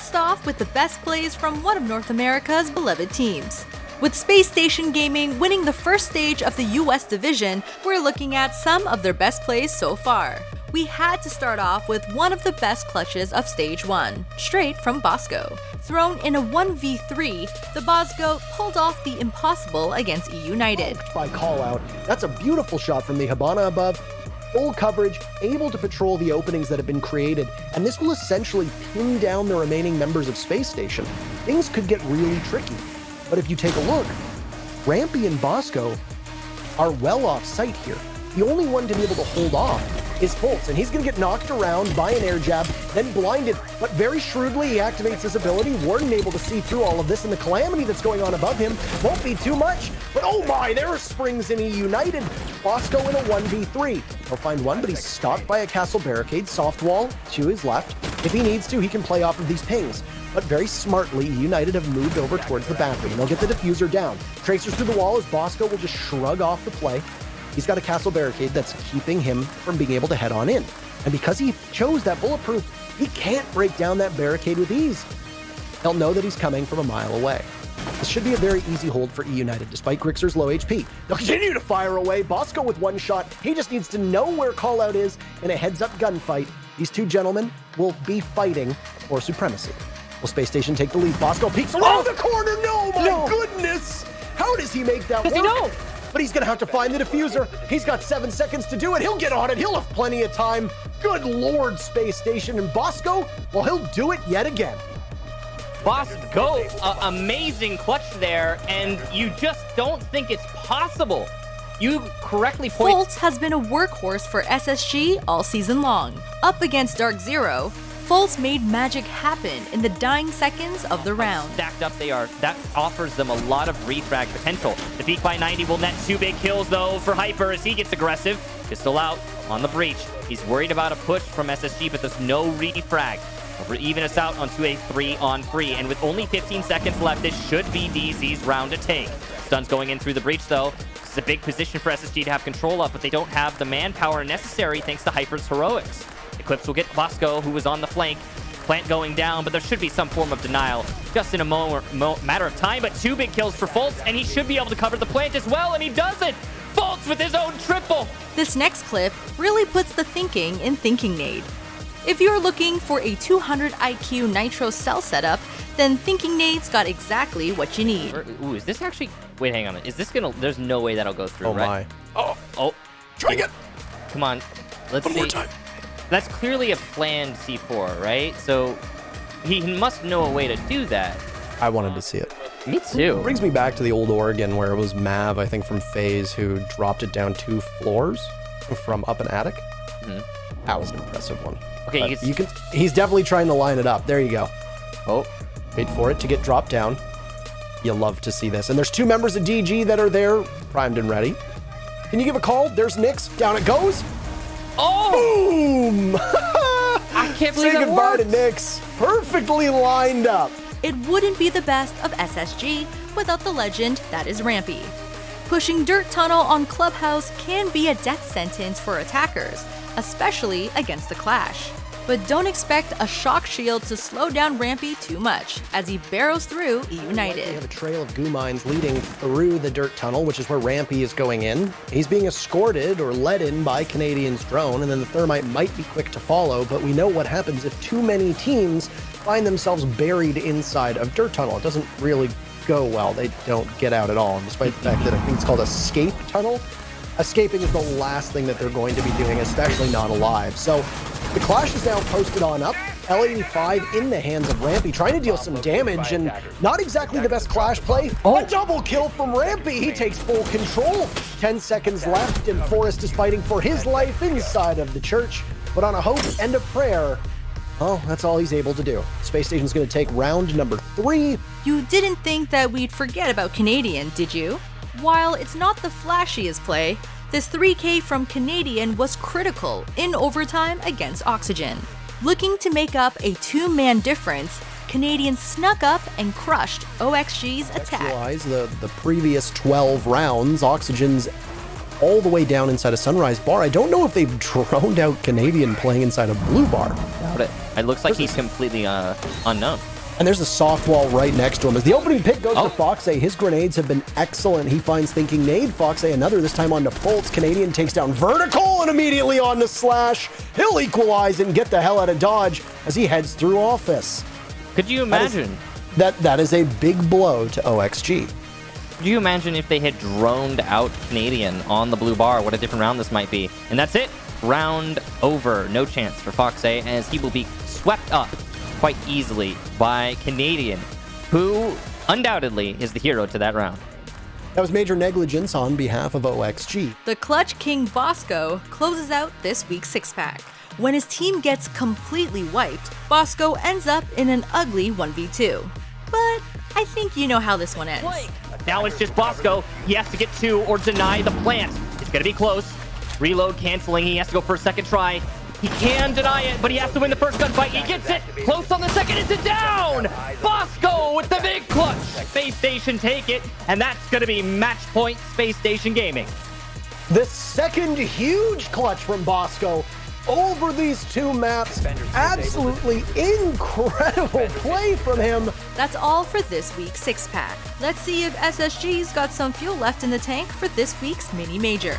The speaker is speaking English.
First off, with the best plays from one of North America's beloved teams. With Space Station Gaming winning the first stage of the US division, we're looking at some of their best plays so far. We had to start off with one of the best clutches of Stage 1, straight from Bosco. Thrown in a 1v3, the Bosco pulled off the impossible against E-United. By call out, that's a beautiful shot from the Habana above. Full coverage, able to patrol the openings that have been created, and this will essentially pin down the remaining members of Space Station. Things could get really tricky. But if you take a look, Rampy and Bosco are well off site here. The only one to be able to hold off is Fultz, and he's going to get knocked around by an air jab, then blinded, but very shrewdly he activates his ability. Warden able to see through all of this, and the calamity that's going on above him won't be too much, but oh my, there are springs in E-United. Bosco in a 1v3. He'll find one, but he's stopped by a castle barricade, soft wall to his left. If he needs to, he can play off of these pings. But very smartly, United have moved over towards the bathroom, and they'll get the diffuser down. Tracers through the wall as Bosco will just shrug off the play. He's got a castle barricade that's keeping him from being able to head on in. And because he chose that bulletproof, he can't break down that barricade with ease. He'll know that he's coming from a mile away. This should be a very easy hold for E-United, despite Grixer's low HP. They'll continue to fire away. Bosco with one shot. He just needs to know where callout is in a heads-up gunfight. These two gentlemen will be fighting for supremacy. Will Space Station take the lead? Bosco peeks around the corner. No, my goodness! How does he make that work? But he's going to have to find the diffuser. He's got 7 seconds to do it. He'll get on it. He'll have plenty of time. Good Lord, Space Station. And Bosco, well, he'll do it yet again. Bosco, amazing clutch there, and you just don't think it's possible. You correctly point... Fultz has been a workhorse for SSG all season long. Up against Dark Zero, Fultz made magic happen in the dying seconds of the round. Stacked up they are. That offers them a lot of refrag potential. The peak by 90 will net 2 big kills, though, for Hyper as he gets aggressive. Pistol out on the breach. He's worried about a push from SSG, but there's no refrag. We're even us out onto a 3-on-3, and with only 15 seconds left, this should be DZ's round to take. Stun's going in through the breach, though. This is a big position for SSG to have control of, but they don't have the manpower necessary thanks to Hyper's heroics. Eclipse will get Bosco, who was on the flank. Plant going down, but there should be some form of denial just in a matter of time. But 2 big kills for Fultz, and he should be able to cover the plant as well, and he does it! Fultz with his own triple! This next clip really puts the thinking in Thinking Nade. If you're looking for a 200 IQ Nitro cell setup, then Thinking Nade's got exactly what you need. Ooh, is this actually... Wait, hang on. Is this gonna... There's no way that'll go through, right? Oh, my. Oh. Try again. Come on. Let's see. One more time. That's clearly a planned C4, right? So he must know a way to do that. I wanted to see it. Me too. It brings me back to the old Oregon where it was Mav, I think from FaZe, who dropped it down 2 floors from up an attic. That was an impressive one. Okay, you can. He's definitely trying to line it up. There you go. Oh, wait for it to get dropped down. You love to see this. And there's 2 members of DG that are there, primed and ready. Can you give a call? There's Nyx. Down it goes. Oh! Boom! I can't believe Say that goodbye worked. to Nyx. Perfectly lined up. It wouldn't be the best of SSG without the legend that is Rampy. Pushing Dirt Tunnel on Clubhouse can be a death sentence for attackers, especially against the Clash. But don't expect a shock shield to slow down Rampy too much, as he barrels through E-United. They have a trail of goo mines leading through the dirt tunnel, which is where Rampy is going in. He's being escorted or led in by Canadian's drone, and then the Thermite might be quick to follow, but we know what happens if too many teams find themselves buried inside of dirt tunnel. It doesn't really go well. They don't get out at all, despite the fact that I think it's called escape tunnel. Escaping is the last thing that they're going to be doing, especially not alive. So the Clash is now posted on up. L85 in the hands of Rampy, trying to deal some damage, and not exactly the best Clash play. A double kill from Rampy. He takes full control. 10 seconds left, and Forrest is fighting for his life inside of the church. But on a hope and a prayer, well, that's all he's able to do. Space Station's going to take round number 3. You didn't think that we'd forget about Canadian, did you? While it's not the flashiest play, this 3K from Canadian was critical in overtime against Oxygen. Looking to make up a 2-man difference, Canadian snuck up and crushed OXG's attack. The previous 12 rounds, Oxygen's all the way down inside a Sunrise bar. I don't know if they've droned out Canadian playing inside a blue bar. Doubt it. It looks like he's completely unknown. And there's a soft wall right next to him. As the opening pick goes to Foxay, his grenades have been excellent. He finds Thinking Nade, Foxay another, this time onto Pulse. Canadian takes down Vertical and immediately on to Slash. He'll equalize and get the hell out of Dodge as he heads through Office. Could you imagine? That is a big blow to OXG. Could you imagine if they had droned out Canadian on the blue bar? What a different round this might be. And that's it. Round over. No chance for Foxay as he will be swept up quite easily by Canadian, who undoubtedly is the hero to that round. That was major negligence on behalf of OXG. The Clutch King Bosco closes out this week's six-pack. When his team gets completely wiped, Bosco ends up in an ugly 1v2. But I think you know how this one ends. Now it's just Bosco. He has to get 2 or deny the plant. It's going to be close. Reload canceling. He has to go for a second try. He can deny it, but he has to win the first gunfight. He gets it. Close on the second. It's a down. Bosco with the big clutch. Space Station take it, and that's going to be match point Space Station Gaming. The second huge clutch from Bosco over these 2 maps. Absolutely incredible play from him. That's all for this week's six-pack. Let's see if SSG's got some fuel left in the tank for this week's mini major.